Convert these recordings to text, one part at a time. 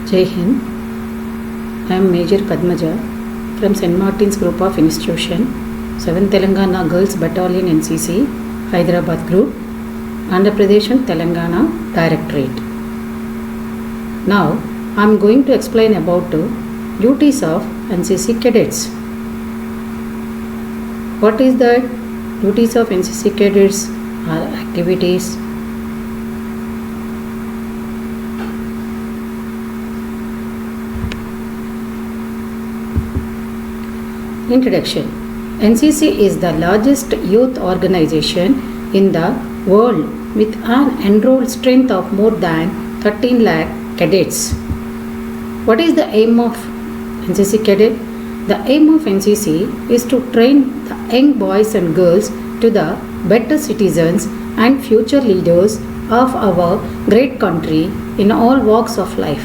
Jai Hind. I am Major Padmaja from St. Martin's Group of Institution, 7th Telangana Girls Battalion NCC, Hyderabad Group, Andhra Pradesh and Telangana Directorate. Now, I am going to explain about duties of NCC cadets. What is the duties of NCC cadets or activities? Introduction. NCC is the largest youth organization in the world with an enrolled strength of more than 13 lakh cadets. What is the aim of NCC cadet? The aim of NCC is to train the young boys and girls to the better citizens and future leaders of our great country in all walks of life,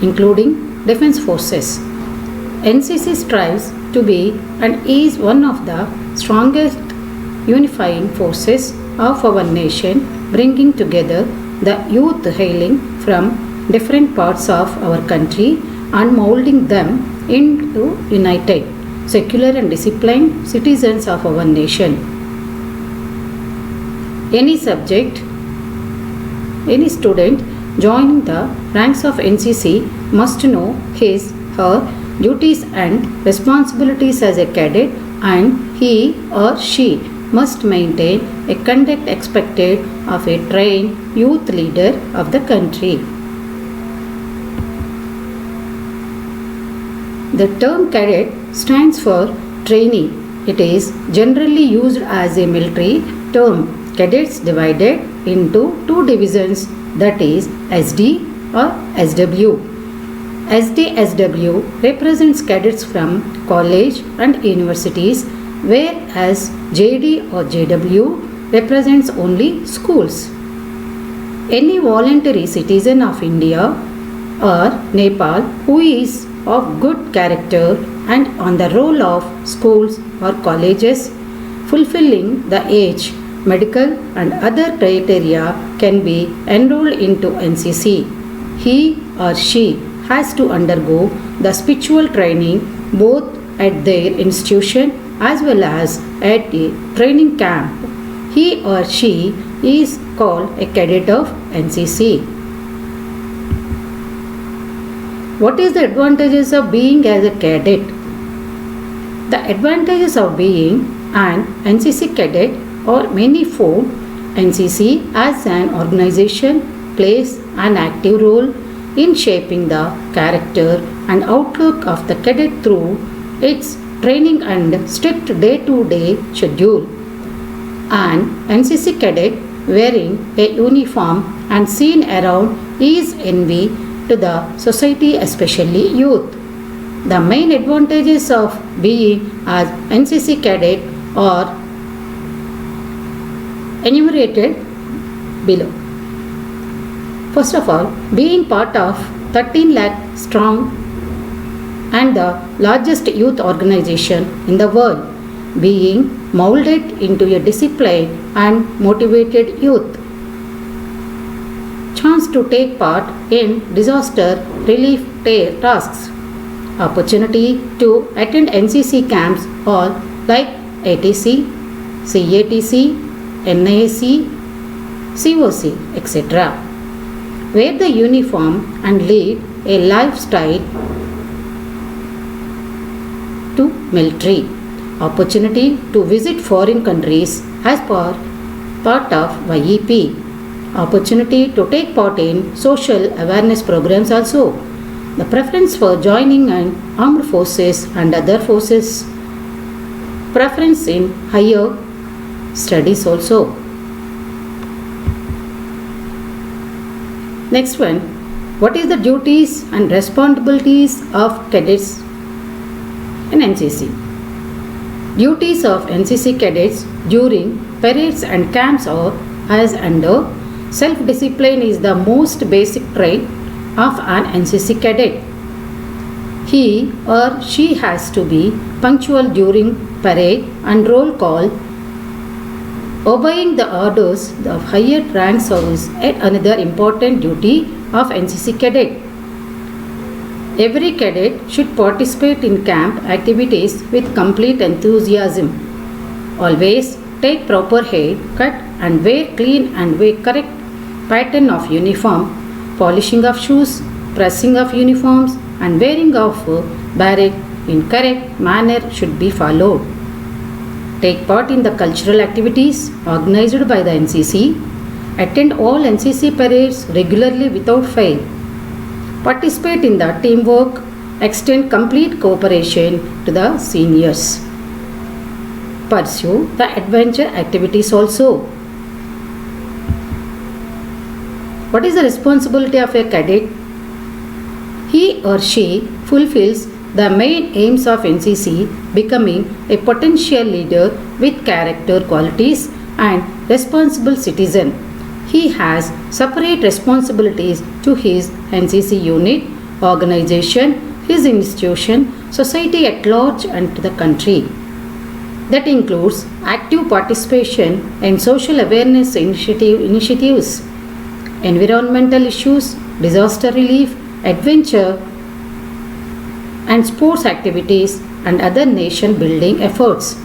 including defense forces. NCC strives to be and is one of the strongest unifying forces of our nation, bringing together the youth hailing from different parts of our country and molding them into united, secular and disciplined citizens of our nation. Any student joining the ranks of NCC must know her duties and responsibilities as a cadet, and he or she must maintain a conduct expected of a trained youth leader of the country. The term cadet stands for trainee. It is generally used as a military term. Cadets divided into two divisions, that is SD or SW. SD-SW represents cadets from college and universities, whereas JD or JW represents only schools. Any voluntary citizen of India or Nepal who is of good character and on the roll of schools or colleges fulfilling the age, medical and other criteria can be enrolled into NCC. He or she has to undergo the spiritual training both at their institution as well as at a training camp. He or she is called a cadet of NCC. What is the advantages of being as a cadet? The advantages of being an NCC cadet are manifold. NCC as an organization plays an active role in shaping the character and outlook of the cadet through its training and strict day-to-day schedule. An NCC cadet wearing a uniform and seen around is envy to the society, especially youth. The main advantages of being as NCC cadet are enumerated below. First of all, being part of 13 lakh strong and the largest youth organization in the world, being molded into a disciplined and motivated youth, chance to take part in disaster relief tasks, opportunity to attend NCC camps all like ATC, CATC, NIC, COC, etc. Wear the uniform and lead a lifestyle to military. Opportunity to visit foreign countries as part of YEP. Opportunity to take part in social awareness programs also. The preference for joining an armed forces and other forces. Preference in higher studies also. Next one, what is the duties and responsibilities of cadets in NCC? Duties of NCC cadets during parades and camps are as under: self-discipline is the most basic trait of an NCC cadet. He or she has to be punctual during parade and roll call. Obeying the orders of higher rank service is another important duty of NCC cadet. Every cadet should participate in camp activities with complete enthusiasm. Always take proper hair cut and wear clean and wear correct pattern of uniform. Polishing of shoes, pressing of uniforms and wearing of beret in correct manner should be followed. Take part in the cultural activities organized by the NCC. Attend all NCC parades regularly without fail. Participate in the teamwork. Extend complete cooperation to the seniors. Pursue the adventure activities also. What is the responsibility of a cadet? He or she fulfills the main aims of NCC, becoming a potential leader with character qualities and responsible citizen. He has separate responsibilities to his NCC unit, organization, his institution, society at large and to the country. That includes active participation in social awareness initiatives, environmental issues, disaster relief, adventure and sports activities and other nation building efforts.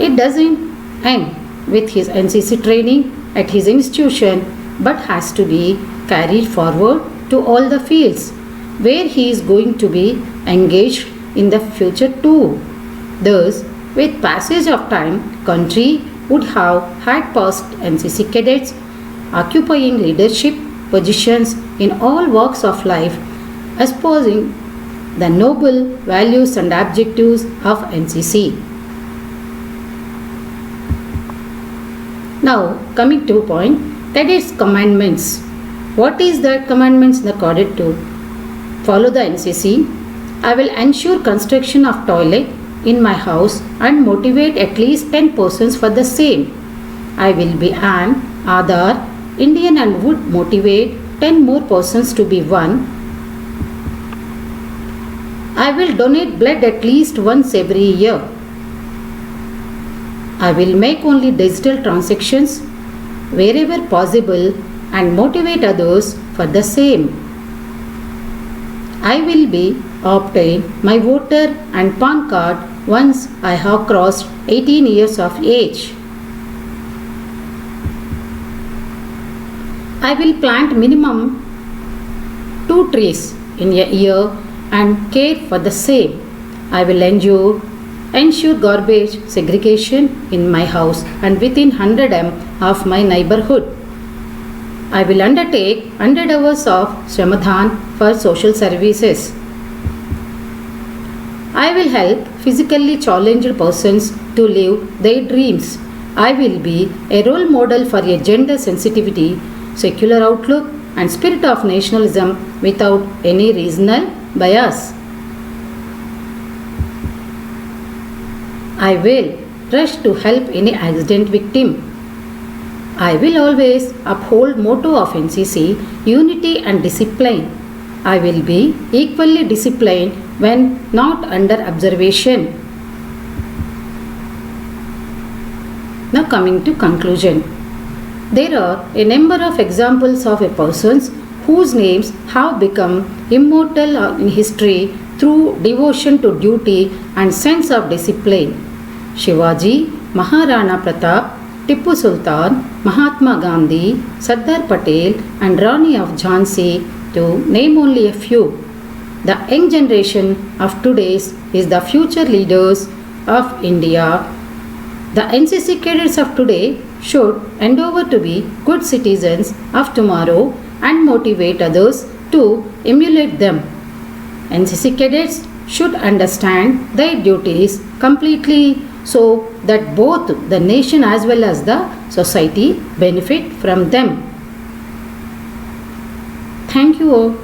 It doesn't end with his NCC training at his institution but has to be carried forward to all the fields where he is going to be engaged in the future too. Thus, with passage of time, country would have had past NCC cadets occupying leadership positions in all walks of life, espousing the noble values and objectives of NCC. Now, coming to point, cadets commandments. What is the commandments in the cadet to follow the NCC? I will ensure construction of toilet in my house and motivate at least 10 persons for the same. I will be an Aadhaar Indian and would motivate 10 more persons to be one. I will donate blood at least once every year. I will make only digital transactions wherever possible and motivate others for the same. I will be obtain my voter and PAN card once I have crossed 18 years of age. I will plant minimum 2 trees in a year and care for the same. I will ensure garbage segregation in my house and within 100 m of my neighborhood. I will undertake 100 hours of Shramadhan for social services. I will help physically challenged persons to live their dreams. I will be a role model for a gender sensitivity, secular outlook and spirit of nationalism without any regional bias. I will rush to help any accident victim. I will always uphold motto of NCC, unity and discipline. I will be equally disciplined when not under observation. Now coming to conclusion. There are a number of examples of persons whose names have become immortal in history through devotion to duty and sense of discipline. Shivaji, Maharana Pratap, Tipu Sultan, Mahatma Gandhi, Sardar Patel and Rani of Jhansi, to name only a few. The young generation of today is the future leaders of India. The NCC cadets of today should endeavor to be good citizens of tomorrow and motivate others to emulate them. NCC cadets should understand their duties completely so that both the nation as well as the society benefit from them. Thank you all.